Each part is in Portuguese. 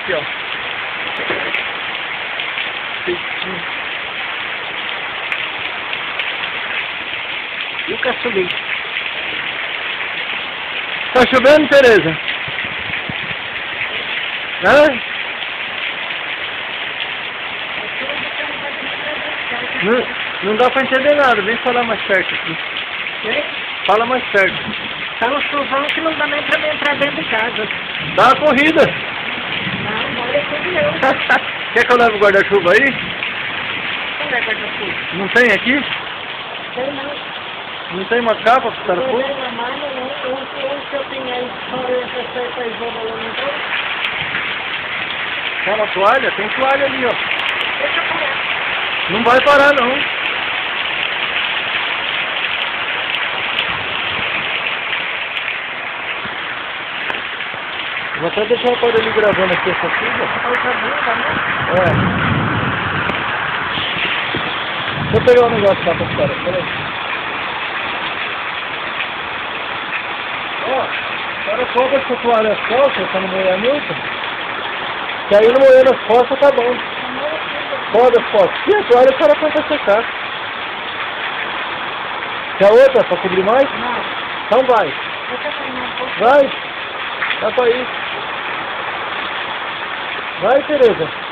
aqui, ó. Peitinho. E o caçulinho? Tá chovendo, Tereza? Hã? Não dá pra entender nada, vem falar mais perto aqui. Fala mais perto. Tá um chuvão que não dá nem pra mim entrar dentro de casa. Dá uma corrida. Não, olha tudo eu. Quer que eu leve o guarda-chuva aí? Onde é guarda-chuva? Não tem aqui? Tem não. Não tem uma capa pro Eu fogo? na mala, não. O que eu tenho aí, fora essa isola lá no bolso. Tem uma toalha? Tem toalha ali, ó. Deixa eu comer. Não vai parar, não. Vou até deixar o Paulo ali gravando aqui essa fila. Coisa boa, né? É. Deixa eu pegar um negócio lá pra fora, peraí. Ó, agora coloca essa toalha as costas pra não molhar a nuca. Que aí não molhando as costas tá bom. Foda as costas. E a toalha o cara põe pra secar. Quer outra pra cobrir mais? Não. Então vai. Deixa eu comer um pouco. Vai. Dá pra ir. Vai, Tereza.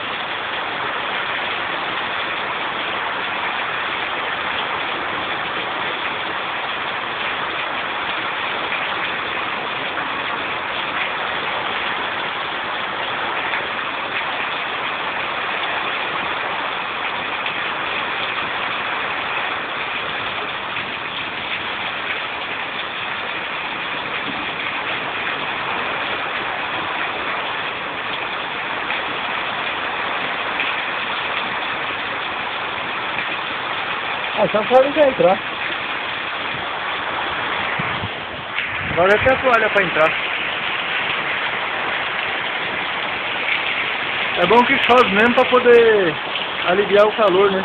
Ah, então pode já entrar. Agora tem a toalha pra entrar. É bom que chove mesmo pra poder aliviar o calor, né?